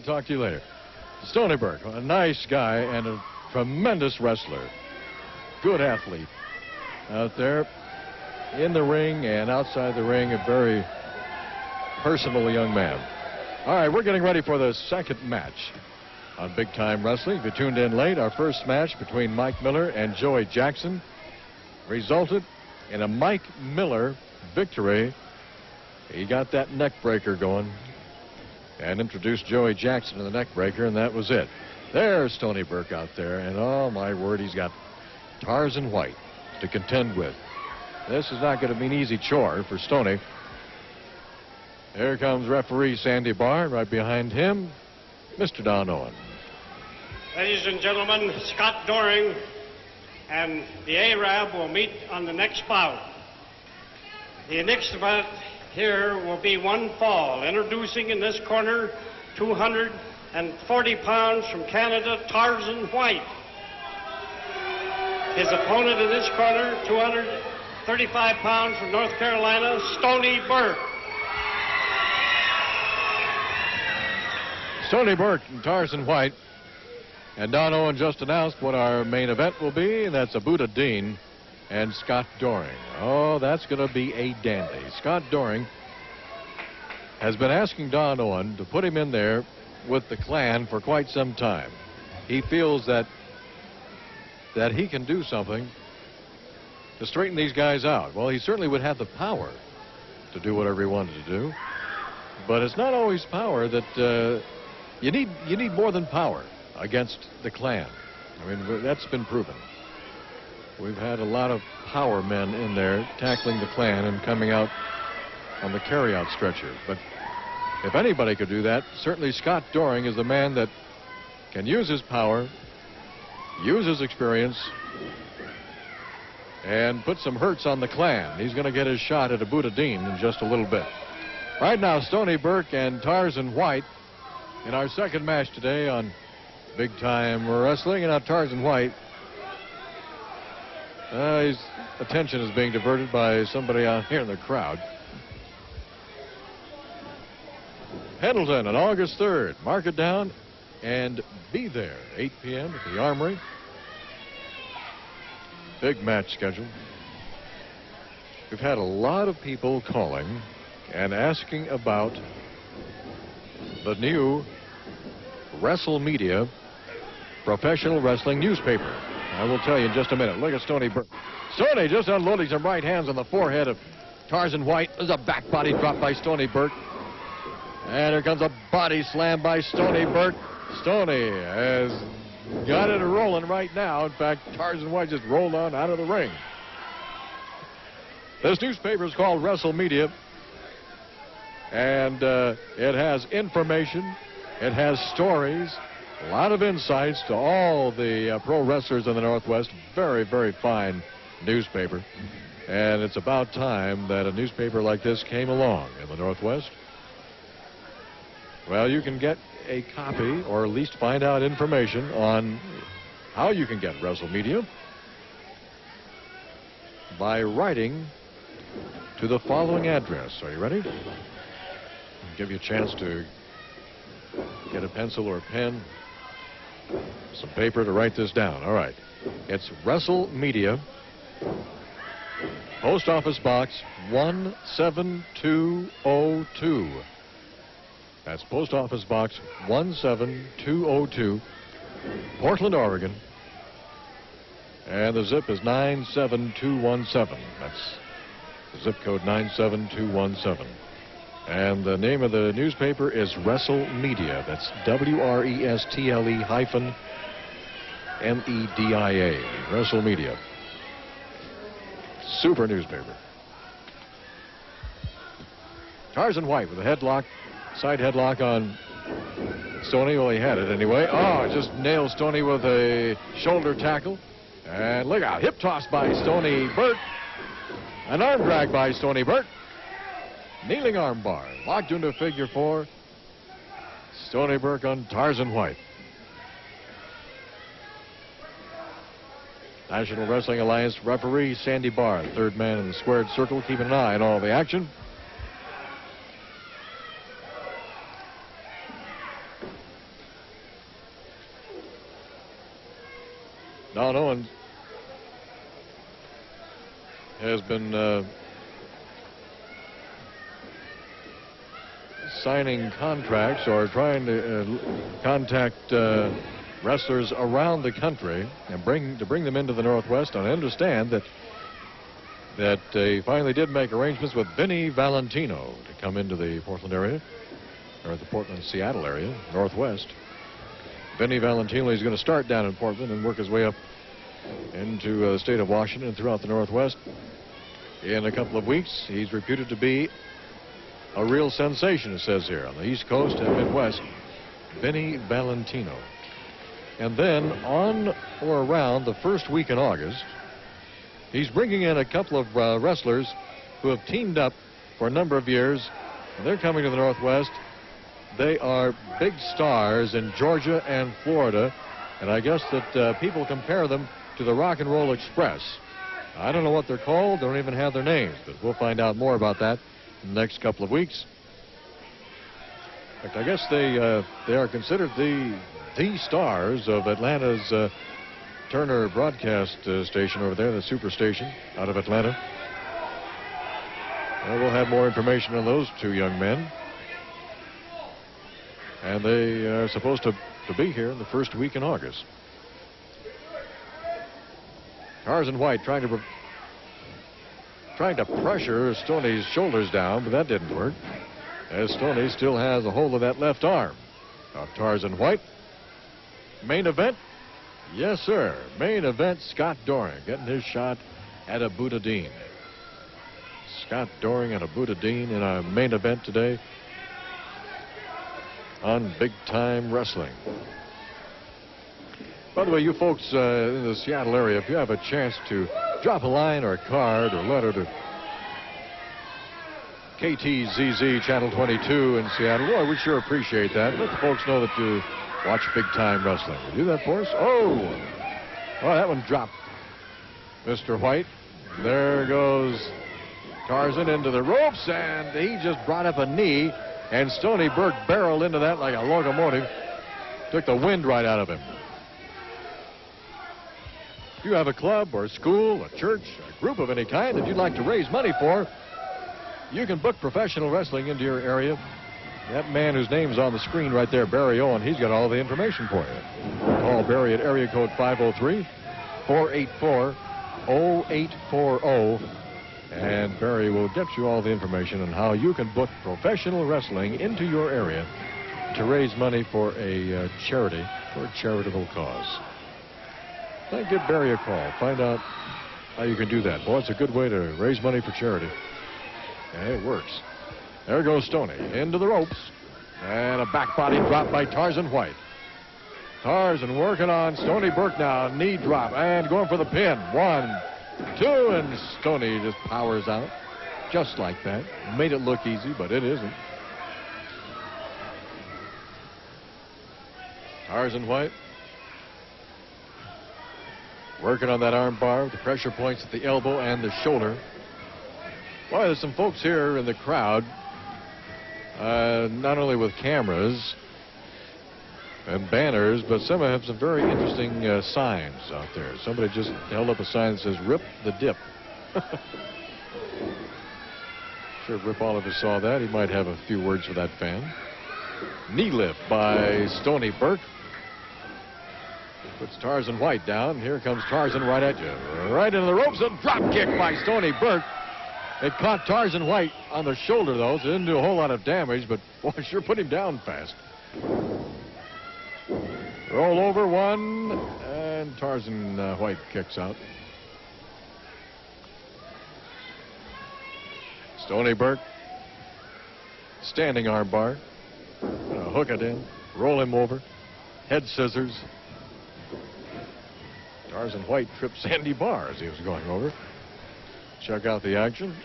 talk to you later. Stoney Burke, a nice guy and a tremendous wrestler. Good athlete out there in the ring and outside the ring, a very personable young man. All right, we're getting ready for the second match on Big Time Wrestling. If you tuned in late, our first match between Mike Miller and Joey Jackson resulted in a Mike Miller victory. He got that neck breaker going and introduced Joey Jackson to the neck breaker, and that was it. There's Stoney Burke out there, and oh my word, he's got Tarzan White to contend with. This is not going to be an easy chore for Stoney. Here comes referee Sandy Barr. Right behind him, Mr. Don Owen. Ladies and gentlemen, Scott Doring and the Arab will meet on the next bout. The next event here will be one fall. Introducing in this corner, 240 pounds from Canada, Tarzan White. His opponent in this corner, 235 pounds from North Carolina, Stoney Burke. Stoney Burke and Tarzan White. And Don Owen just announced what our main event will be, and that's Abuda Dean and Scott Doring. Oh, that's going to be a dandy. Scott Doring has been asking Don Owen to put him in there with the Clan for quite some time. He feels that he can do something to straighten these guys out. Well, he certainly would have the power to do whatever he wanted to do, but it's not always power that you need more than power against the Clan. I mean, that's been proven. We've had a lot of power men in there tackling the Clan and coming out on the carryout stretcher. But if anybody could do that, certainly Scott Doring is the man that can use his power, use his experience, and put some hurts on the Clan. He's going to get his shot at Abuda Dean in just a little bit. Right now, Stoney Burke and Tarzan White in our second match today on Big Time Wrestling. And now Tarzan White, his attention is being diverted by somebody out here in the crowd. Pendleton on August 3rd. Mark it down and be there. 8 p.m. at the Armory. Big match schedule. We've had a lot of people calling and asking about the new WrestleMedia professional wrestling newspaper. I will tell you in just a minute. Look at Stoney Burke. Stoney just unloading some right hands on the forehead of Tarzan White. There's a back body drop by Stoney Burke. And here comes a body slam by Stoney Burke. Stoney has got it rolling right now. In fact, Tarzan White just rolled on out of the ring. This newspaper is called WrestleMedia. And it has information. It has stories. A lot of insights to all the pro wrestlers in the Northwest. Very, very fine newspaper. And it's about time that a newspaper like this came along in the Northwest. Well, you can get a copy or at least find out information on how you can get WrestleMedia by writing to the following address. Are you ready? I'll give you a chance to get a pencil or a pen, some paper to write this down. All right. It's WrestleMedia, Post Office Box 17202. That's Post Office Box 17202, Portland, Oregon. And the zip is 97217. That's the zip code 97217. And the name of the newspaper is WrestleMedia. That's WRESTLE-MEDIA. WrestleMedia. Super newspaper. Tarzan White with a headlock, side headlock on Stoney. Well, he had it anyway. Oh, just nails Stoney with a shoulder tackle. And look out, hip toss by Stoney Burke. An arm drag by Stoney Burke. Kneeling arm bar, locked into figure four. Stoney Burke on Tarzan White. National Wrestling Alliance referee Sandy Barr, third man in the squared circle, keeping an eye on all the action. Don Owens has been signing contracts or trying to contact wrestlers around the country and bring them into the Northwest. And I understand that they finally did make arrangements with Vinny Valentino to come into the Portland area, or the Portland-Seattle area, Northwest. Vinny Valentino is going to start down in Portland and work his way up into the state of Washington and throughout the Northwest. In a couple of weeks, he's reputed to be a real sensation, it says here, on the East Coast and Midwest. Vinny Valentino. And then on or around the first week in August, he's bringing in a couple of wrestlers who have teamed up for a number of years. And they're coming to the Northwest. They are big stars in Georgia and Florida. And I guess that people compare them to the Rock and Roll Express. I don't know what they're called. They don't even have their names. But we'll find out more about that in the next couple of weeks. In fact, I guess they are considered the stars of Atlanta's Turner broadcast station over there, the Super Station out of Atlanta. Well, we'll have more information on those two young men. And they are supposed to be here in the first week in August. Tarzan White trying to pressure Stoney's shoulders down, but that didn't work, as Stoney still has a hold of that left arm of Tarzan White. Main event? Yes, sir. Main event, Scott Doring getting his shot at a Buddha Dean. Scott Doring and a Buddha Dean in our main event today on Big Time Wrestling. By the way, you folks in the Seattle area, if you have a chance to drop a line or a card or letter to KTZZ Channel 22 in Seattle, boy, we'd sure appreciate that. Let the folks know that you watch Big Time Wrestling. Will you do that for us? Oh, that one dropped. Mr. White. There goes Tarzan into the ropes, and he just brought up a knee, and Stoney Burke barreled into that like a locomotive. Took the wind right out of him. If you have a club or a school, a church, a group of any kind that you'd like to raise money for, you can book professional wrestling into your area. That man whose name's on the screen right there, Barry Owen, he's got all the information for you. Call Barry at area code 503-484-0840, and Barry will get you all the information on how you can book professional wrestling into your area to raise money for a charity, for a charitable cause. Give Barry a call. Find out how you can do that. Boy, it's a good way to raise money for charity. And it works. There goes Stoney into the ropes. And a back body drop by Tarzan White. Tarzan working on Stoney Burke now. Knee drop and going for the pin. 1, 2, and Stoney just powers out. Just like that. Made it look easy, but it isn't. Tarzan White working on that arm bar with the pressure points at the elbow and the shoulder. Boy, there's some folks here in the crowd, not only with cameras and banners, but some have some very interesting signs out there. Somebody just held up a sign that says, "Rip the Dip." Sure, Rip Oliver saw that. He might have a few words for that fan. Knee lift by Stoney Burke. Puts Tarzan White down. Here comes Tarzan right at you. Right into the ropes. A drop kick by Stoney Burke. It caught Tarzan White on the shoulder, though, so it didn't do a whole lot of damage, but boy, sure put him down fast. Roll over one, and Tarzan White kicks out. Stoney Burke, standing arm bar. Hook it in, roll him over, head scissors. Tarzan White tripped Sandy Barr as he was going over. Check out the action.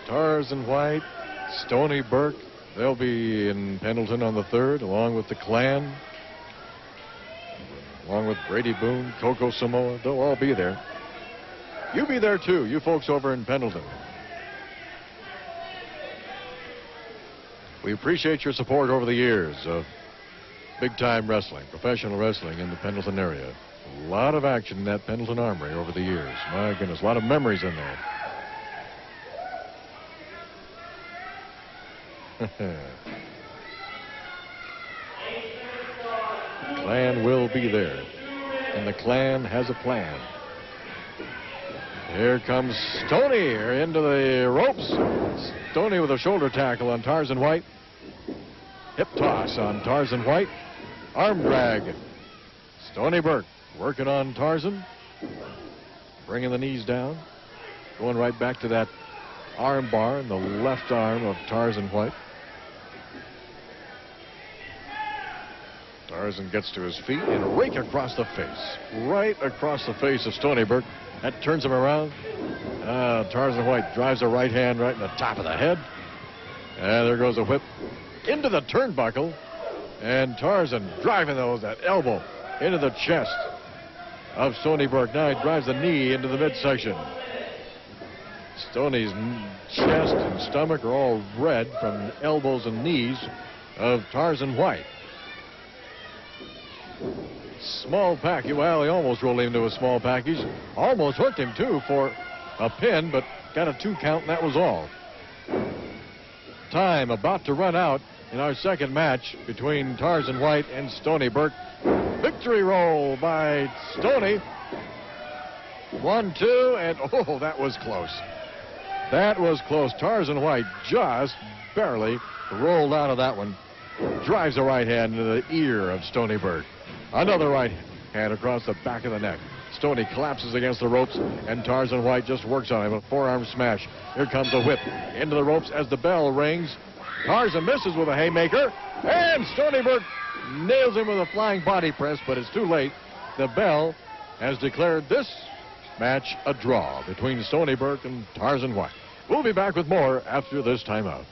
Tarzan White, Stoney Burke, they'll be in Pendleton on the 3rd, along with the Clan, along with Brady Boone, Coco Samoa. They'll all be there. You be there too, you folks over in Pendleton. We appreciate your support over the years of big-time wrestling, professional wrestling in the Pendleton area. A lot of action in that Pendleton Armory over the years. My goodness, a lot of memories in there. Clan will be there, and the Clan has a plan. Here comes Stoney into the ropes. Stoney with a shoulder tackle on Tarzan White. Hip toss on Tarzan White. Arm drag. Stoney Burke working on Tarzan. Bringing the knees down. Going right back to that arm bar in the left arm of Tarzan White. Tarzan gets to his feet and a rake across the face. Right across the face of Stoney Burke. That turns him around. Tarzan White drives a right hand right in the top of the head. And there goes a whip into the turnbuckle. And Tarzan driving that elbow into the chest of Stoney Burke. Now he drives the knee into the midsection. Stoney's chest and stomach are all red from elbows and knees of Tarzan White. Small package. Well, he almost rolled him into a small package. Almost hooked him, too, for a pin, but got a 2 count, and that was all. Time about to run out in our second match between Tarzan White and Stoney Burke. Victory roll by Stoney. 1, 2, and oh, that was close. That was close. Tarzan White just barely rolled out of that one. Drives a right hand into the ear of Stoney Burke. Another right hand across the back of the neck. Stoney collapses against the ropes, and Tarzan White just works on him. A forearm smash. Here comes a whip into the ropes as the bell rings. Tarzan misses with a haymaker, and Stoney Burke nails him with a flying body press, but it's too late. The bell has declared this match a draw between Stoney Burke and Tarzan White. We'll be back with more after this timeout.